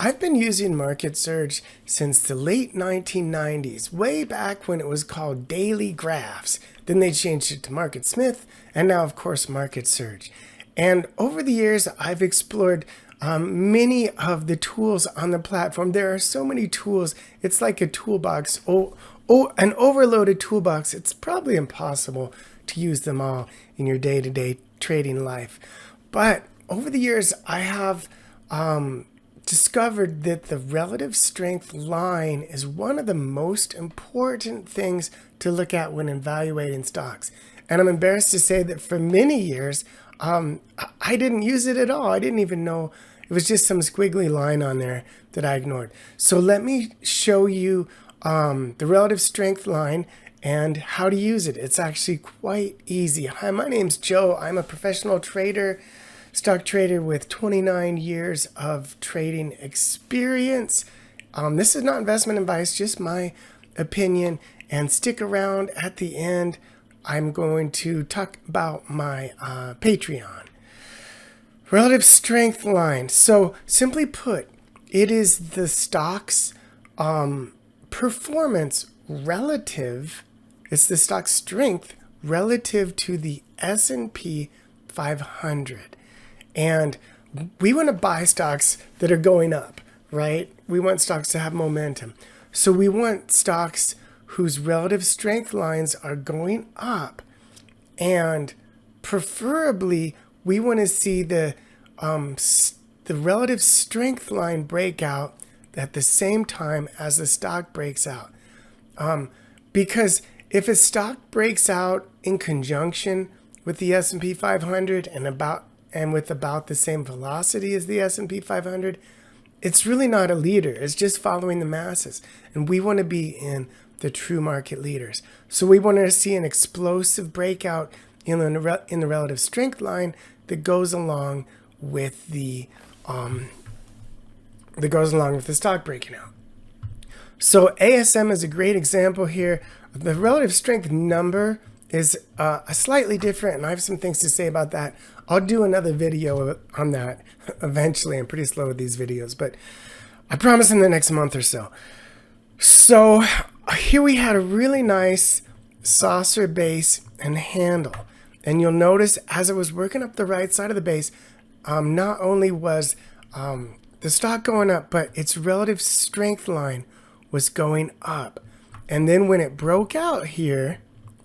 I've been using MarketSurge since the late 1990s, way back when it was called Daily Graphs. Then they changed it to MarketSmith, and now, of course, MarketSurge. And over the years, I've explored many of the tools on the platform. There are so many tools. It's like a toolbox, an overloaded toolbox. It's probably impossible to use them all in your day-to-day trading life. But over the years, I have discovered that the relative strength line is one of the most important things to look at when evaluating stocks. And I'm embarrassed to say that for many years, I didn't use it at all. I didn't even know. It was just some squiggly line on there that I ignored. So let me show you the relative strength line and how to use it. It's actually quite easy. Hi, my name's Joe. I'm a professional trader, stock trader with 29 years of trading experience. This is not investment advice, just my opinion. And stick around at the end. I'm going to talk about my Patreon. Relative strength line. So simply put, it is the stock's performance relative, it's the stock's strength relative to the S&P 500. And we want to buy stocks that are going up, right? We want stocks to have momentum. So we want stocks whose relative strength lines are going up. And preferably, we want to see the relative strength line breakout at the same time as the stock breaks out. Because if a stock breaks out in conjunction with the S&P 500 and with about the same velocity as the S&P 500, it's really not a leader. It's just following the masses. And we want to be in the true market leaders. So we want to see an explosive breakout in the relative strength line that goes along with the stock breaking out. So ASM is a great example here. The relative strength number is slightly different, and I have some things to say about that. I'll do another video on that eventually. I'm pretty slow with these videos, but I promise in the next month or so. So here we had a really nice saucer base and handle. And you'll notice as it was working up the right side of the base, not only was the stock going up, but its relative strength line was going up. And then when it broke out here,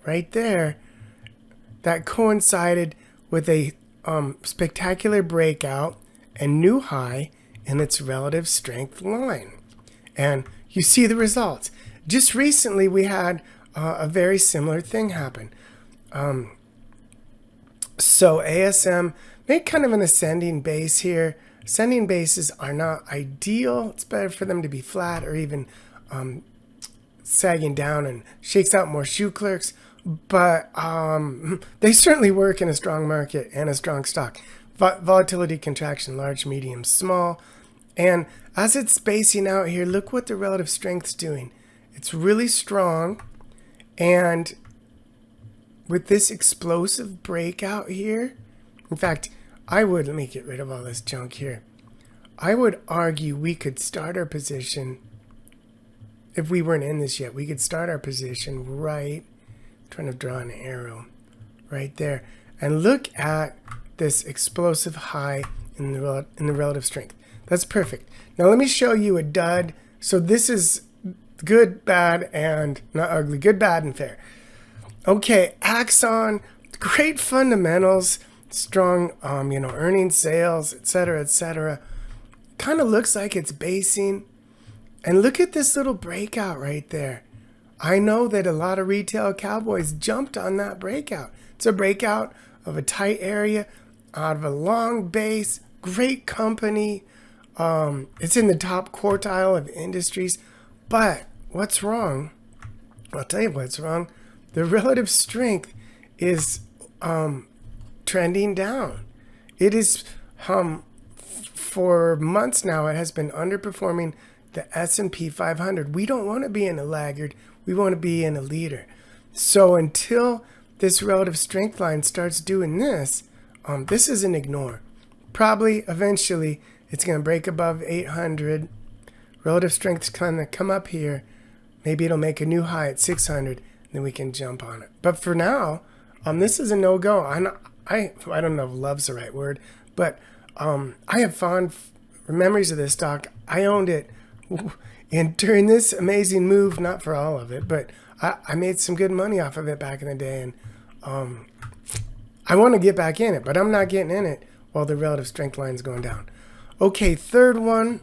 right there, that coincided with a spectacular breakout and new high in its relative strength line. And you see the results. Just recently, we had a very similar thing happen. So ASM made kind of an ascending base here. Ascending bases are not ideal. It's better for them to be flat or even sagging down and shakes out more shoe clerks. But they certainly work in a strong market and a strong stock. Volatility, contraction, large, medium, small. And as it's spacing out here, look what the relative strength's doing. It's really strong. And with this explosive breakout here, in fact, let me get rid of all this junk here. I would argue we could start our position, if we weren't in this yet, we could start our position right, I'm trying to draw an arrow, right there. And look at this explosive high in the relative strength. That's perfect. Now let me show you a dud. So this is good, bad, and not ugly. Good, bad, and fair. Okay, Axon, great fundamentals, strong, earnings, sales, etc., etc. Kind of looks like it's basing. And look at this little breakout right there. I know that a lot of retail cowboys jumped on that breakout. It's a breakout of a tight area out of a long base, great company. It's in the top quartile of industries. But what's wrong? I'll tell you what's wrong. The relative strength is trending down. It is, for months now, it has been underperforming the S&P 500. We don't want to be in a laggard. We want to be in a leader. So until this relative strength line starts doing this, this is an ignore. Probably, eventually, It's going to break above 800. Relative strength's going to come up here. Maybe it'll make a new high at 600. Then we can jump on it. But for now, this is a no-go. I don't know if love's the right word, but I have fond memories of this stock. I owned it, and during this amazing move, not for all of it, but I made some good money off of it back in the day, and I want to get back in it, but I'm not getting in it while the relative strength line is going down. Okay, third one,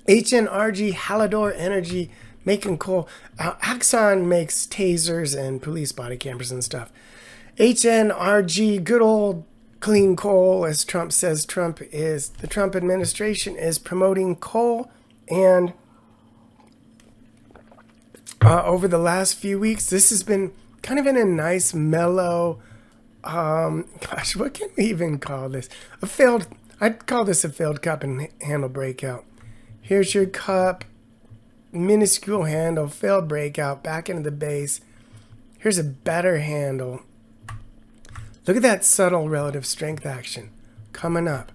HNRG, Hallador Energy, making coal. Axon makes tasers and police body cameras and stuff. HNRG, good old clean coal, as Trump says. The Trump administration is promoting coal, and over the last few weeks, this has been kind of in a nice mellow, gosh, what can we even call this? I'd call this a failed cup and handle breakout. Here's your cup, minuscule handle, failed breakout, back into the base. Here's a better handle. Look at that subtle relative strength action coming up.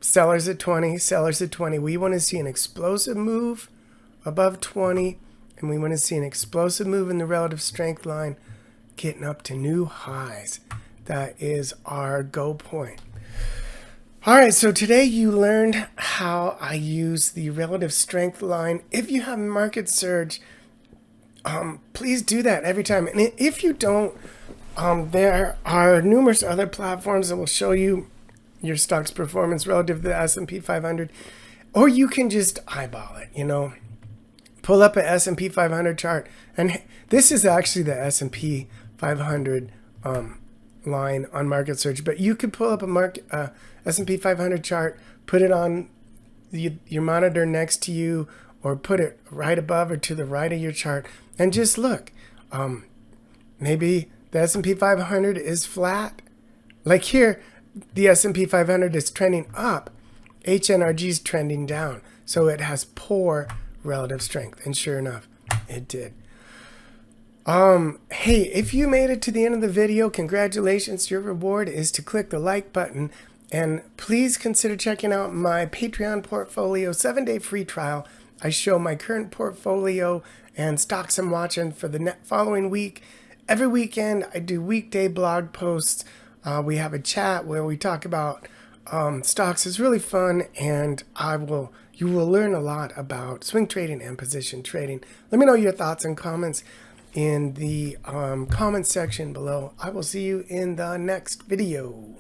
Sellers at 20, sellers at 20. We want to see an explosive move above 20, and we want to see an explosive move in the relative strength line getting up to new highs. That is our go point. All right, so today you learned how I use the relative strength line. If you have MarketSurge, please do that every time. And if you don't, there are numerous other platforms that will show you your stock's performance relative to the S&P 500. Or you can just eyeball it, Pull up an S&P 500 chart. And this is actually the S&P 500 line on MarketSurge. But you could pull up a S&P 500 chart, put it on your monitor next to you, or put it right above or to the right of your chart, and just look. Maybe the S&P 500 is flat. Like here, the S&P 500 is trending up. HNRG is trending down. So it has poor relative strength. And sure enough, it did. Hey, if you made it to the end of the video, congratulations. Your reward is to click the like button. And please consider checking out my Patreon portfolio 7-day free trial. I show my current portfolio and stocks I'm watching for the following week. Every weekend, I do weekday blog posts. We have a chat where we talk about stocks. It's really fun, and you will learn a lot about swing trading and position trading. Let me know your thoughts and comments in the comment section below. I will see you in the next video.